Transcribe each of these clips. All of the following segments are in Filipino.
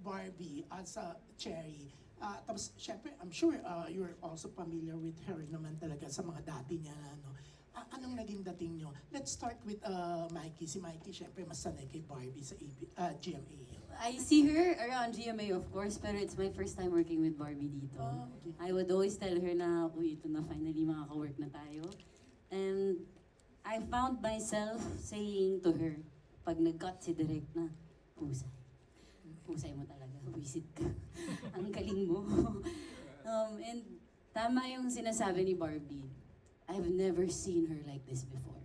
Barbie as a Cherry. Tapos, syempre, I'm sure you're also familiar with her naman talaga sa mga dati niya, ano. Anong naging dating nyo? Let's start with Mikey. Si Mikey, syempre, mas sanay kay Barbie sa GMA. I see her around GMA, of course, pero it's my first time working with Barbie dito. Okay. I would always tell her na, uy, ito na finally makaka-work na tayo. And I found myself saying to her, pag nag-cut si Direk na, husay. Husay mo talaga, wisit ka. Ang galing mo. And tama yung sinasabi ni Barbie. I've never seen her like this before.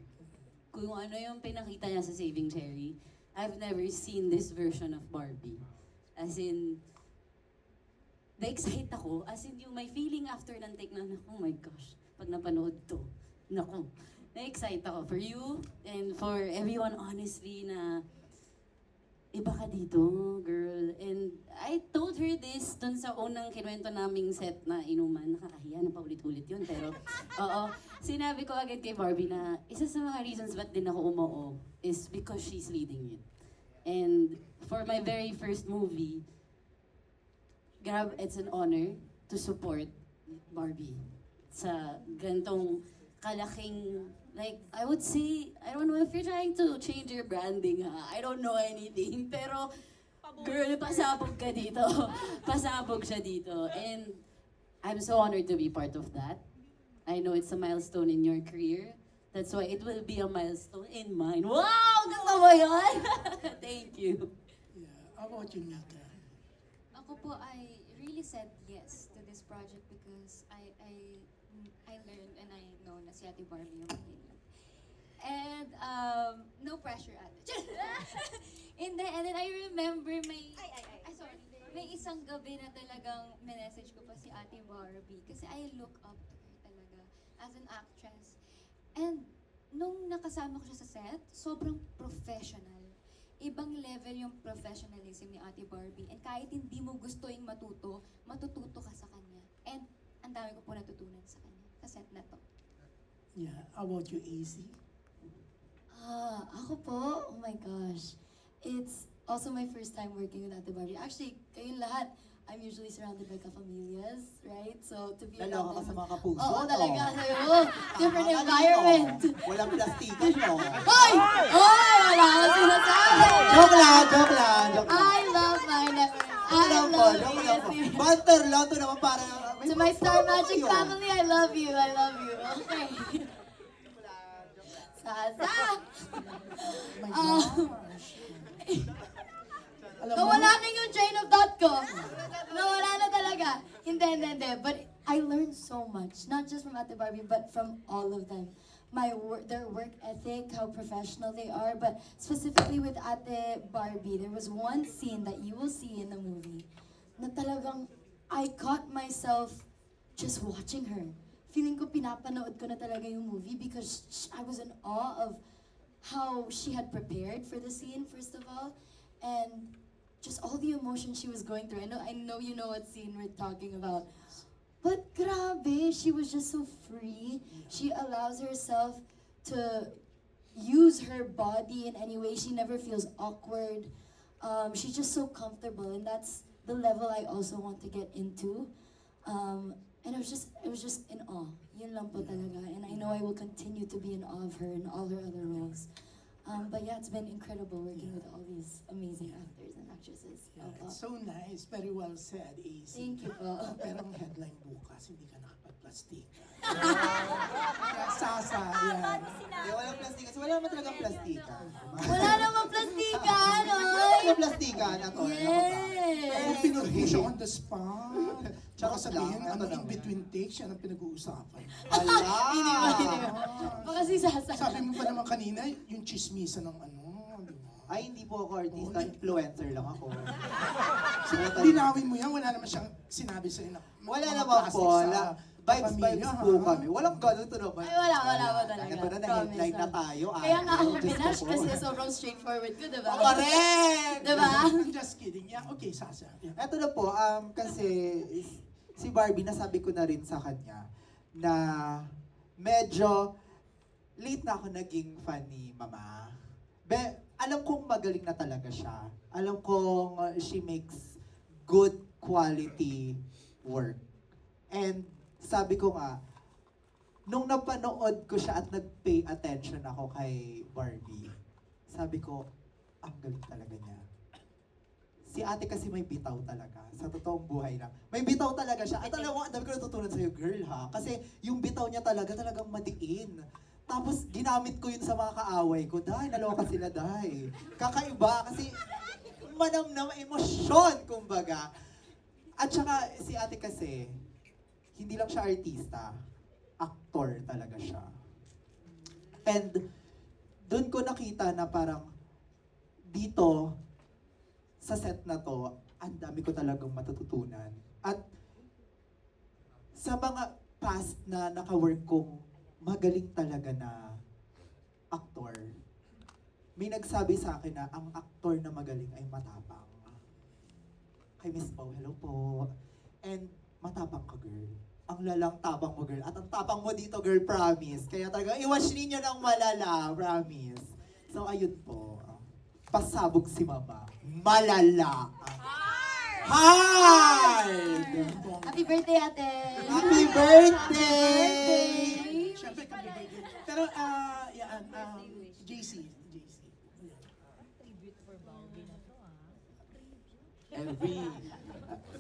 Kung ano yung pinakita niya sa Saving Cherry, I've never seen this version of Barbie. As in, na-excite ako. As in, yung may feeling after ng take na, oh my gosh, pag napanood to, naku, na-excite ako for you and for everyone honestly na iba ka dito, girl. And I told her this dun sa unang kinuwento naming set na inuman. Nakakahiya na paulit-ulit yun. Pero, oo. Sinabi ko agad kay Barbie na isa sa mga reasons ba't din ako umoo is because she's leading it. And for my very first movie, it's an honor to support Barbie sa gantong kalaking, like, I would say, I don't know if you're trying to change your branding, ha? I don't know anything, pero, girl, pasabog ka dito. Pasabog siya dito. And I'm so honored to be part of that. I know it's a milestone in your career. That's why it will be a milestone in mine. Wow! Gusto mo yun? Thank you. Yeah. How about you, Mika? Ako po, I really said yes to this project because I learned and I know na si Ate Barbie yung mahilig. And no pressure ate. And then I remember may sorry. May isang gabi na talagang message ko pa si Ate Barbie kasi I look up to her talaga as an actress. And nung nakasama ko siya sa set, sobrang professional. Ibang level yung professionalism ni Ate Barbie. And kahit hindi mo gusto yung matututo ka sa kanya. And ang dami ko po natutunan sa kanya, sa set na to. Yeah. How about you, AC? Ako po, oh my gosh. It's also my first time working with Ate Barbie. Actually, kayong lahat, I'm usually surrounded by kapamilyas, right? So, to be Lalo ka sa mga kapuso. Oo, talaga. Sabi mo, different environment. Walang plastikan, no? Hoy! Hoy! Wala akong sinasabi! Joke lang, joke lang, joke lang. I love my network. I Joke lang po, love joke lang po. you. Banter lang to naman para... To my Star Magic family, I love you. I love you. Okay. Sasa! My Ah. gosh. Alam mo, Nawala na yung train of thought ko. Nawala na talaga. Hindi. But I learned so much. Not just from Ate Barbie, but from all of them. Their work ethic, how professional they are. But specifically with Ate Barbie, there was one scene that you will see in the movie na talagang I caught myself just watching her. Feeling ko pinapanood ko na talaga yung movie because I was in awe of how she had prepared for the scene, first of all. And just all the emotion she was going through. I know you know what scene we're talking about. But grabe, she was just so free. She allows herself to use her body in any way. She never feels awkward. She's just so comfortable, and that's the level I also want to get into. And it was just in awe. Yun lang po talaga. And I know I will continue to be in awe of her and all her other roles. But yeah, it's been incredible working with all these amazing actors and actresses. yeah, it's so nice. Very well said, AC. Thank you po. Pero ang headline bukas, hindi ka nakapag-plastic. Yeah, Sasa, yan. Hindi, walang plastikan. So, wala naman talagang plastikan. Wala namang plastikan, Wala oy! namang plastikan. Ako, Pero Yes! pinag siya on the spot. Tsaka Joke sabihin, lang, ano, ito in naman. between takes, yan ang pinag-uusapan. Ala! Baka si Sasa. Sabi mo pa naman kanina, yung chismisa ng ano, di ba? Ay, hindi po ako artista. Influencer lang ako. Linawin mo yan, wala naman siyang sinabi sa'yo na Wala mga naman plastic po. sa Vibes pamilya, po ha? kami. Walang ganun to naman. Ay, wala talaga. Ito na, Promise, headline na ah. tayo. Kaya nga ako Diyos ko binash po. kasi sobrang straightforward ko, diba? Correct! Diba? I'm just kidding. Yeah, okay, Sasa. Yeah. Eto na po, kasi si Barbie, nasabi ko na rin sa kanya na medyo late na ako naging fan ni Mama. alam kong magaling na talaga siya. Alam kong she makes good quality work. And sabi ko nga, nung napanood ko siya at nag-pay attention ako kay Barbie, sabi ko, ang galing talaga niya. Si ate kasi may bitaw talaga. Sa totoong buhay lang. May bitaw talaga siya. At alam mo, ang dami ko natutunan sa'yo, girl ha. Kasi yung bitaw niya talagang madiin. Tapos ginamit ko yun sa mga kaaway ko. Dahil naloka sila dahil. Kakaiba kasi manamnam emosyon, kumbaga. At saka si ate kasi, hindi lang siya artista. Aktor talaga siya. And doon ko nakita na parang dito, sa set na to, ang dami ko talagang matututunan. At sa mga past na naka-work kong magaling talaga na aktor, may nagsabi sa akin na ang aktor na magaling ay matapang. Kay Miss Pau, hello po. And matapang ka, girl. Ang lalang tapang mo, girl. At ang tapang mo dito, girl, promise. Kaya talaga, i-watch ninyo ng malala, promise. So, ayun po. Pasabog si Mama. Malala. Hard! Happy birthday, ate! Happy birthday! Siyempre kami birthday. Pero, yan, JC. Every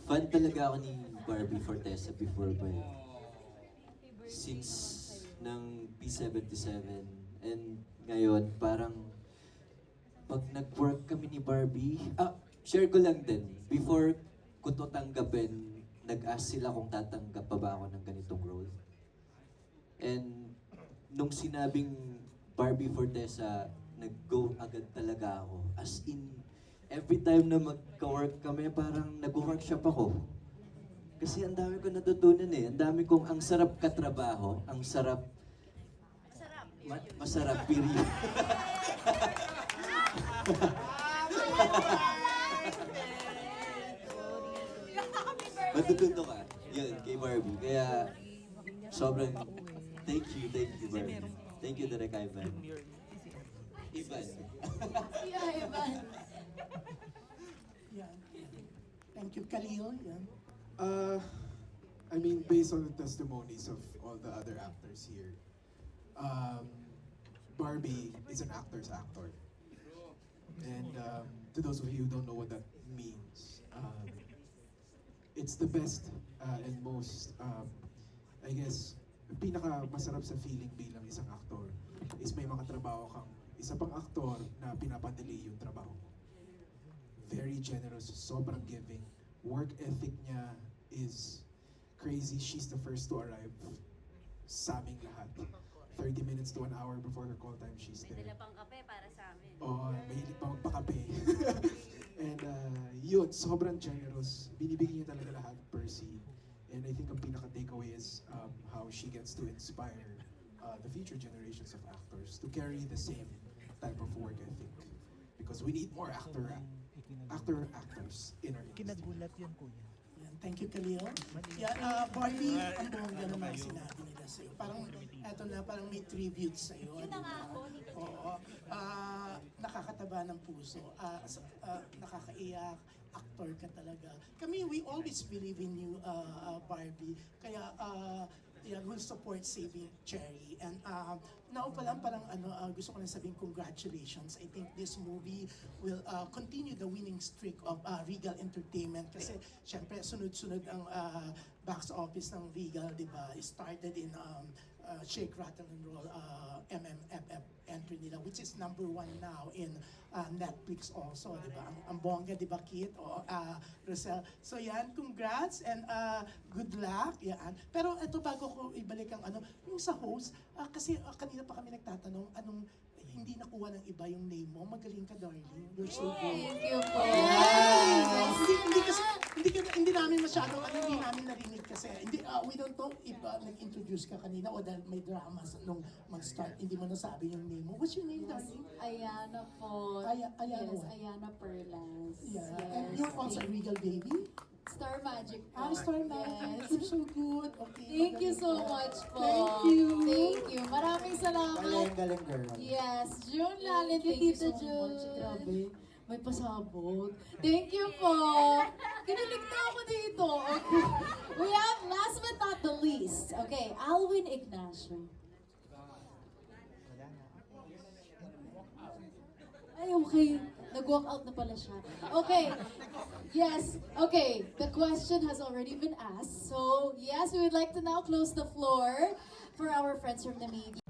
fan talaga ako ni Barbie Fortesa before pa eh. Since ng P77 and ngayon parang pag nag-work kami ni Barbie, share ko lang din, before ko to tanggapin, nag-ask sila kung tatanggap pa ba ako ng ganitong role. And nung sinabing Barbie Fortesa, nag-go agad talaga ako. As in, every time na magka-work kami, parang nag-workshop ako. Kasi ang dami ko natutunan eh. Ang dami kong, ang sarap katrabaho, ang sarap... Masarap, period. Matututo ka. Yun, kay Barbie. Kaya, sobrang, thank you, Barbie. Thank you, Direk Ivan. Ivan. Yeah, Ivan. Yan. Thank you, Khalil. Yan. I mean, based on the testimonies of all the other actors here, Barbie is an actor's actor. And to those of you who don't know what that means, it's the best and most, I guess, pinaka masarap sa feeling bilang isang actor is may makatrabaho kang isa pang aktor na pinapadali yung trabaho mo. Very generous, sobrang giving. Work ethic niya is crazy. She's the first to arrive sa aming lahat. 30 minutes to an hour before her call time, she's there. May dala pang kape para sa amin. Oo, mahilig pa magpakape. And yun, sobrang generous. Binibigyan niya talaga lahat per scene. And I think ang pinaka-takeaway is how she gets to inspire the future generations of actors to carry the same type of work ethic. Because we need more actors in our industry. Kinagulat yun, kuya. Yan. Thank you, Khalil. Yan, Barbie, ang bongga naman sinabi nila sa'yo. Parang, eto na, parang may tribute sa'yo. Yun na nga ako. Oo. Nakakataba ng puso. Nakakaiyak. Actor ka talaga. Kami, we always believe in you, Barbie. Kaya, we'll support Saving Cherry. And now pa lang, parang gusto ko na sabihin congratulations. I think this movie will continue the winning streak of Regal Entertainment. Kasi, syempre, sunod-sunod ang box office ng Regal, di ba? It started in Shake, Rattle, and Roll, MMFF entry nila, which is number 1 now in Netflix also, di ba? Ang bongga, di ba, Kit? O Rosel. So yan, congrats and good luck. Yan. Pero ito, bago ko ibalik ang yung sa host, kasi kanina pa kami nagtatanong, anong hindi nakuha ng iba yung name mo. Magaling ka, darling. You're so good. Thank you po. Yes. Hindi namin masyado, hindi namin narinig kasi. We don't know if nag-introduce ka kanina o dahil may dramas nung mag-start, hindi mo nasabi yung name mo. What's your name, darling? Ayana po. Ayana Yes, what? Ayana Perlas. Yeah. Yes. And you're also a Regal baby? Star Magic po. Star Magic. Yes. You're so good. Okay. Thank you so magaling ka. much po. Thank you. Thank you. Maraming salamat. Galing, girl. Yes, June Lalin, Thank thank you, you so Tita much. June. Grabe, may pasabog. Thank you po. Kinilig na ako dito. Okay. We have, last but not the least, okay, Alwin Ignacio. Ay, okay. Nag-walk out na pala siya. Okay. Yes. Okay. The question has already been asked. So, yes, we would like to now close the floor for our friends from the media.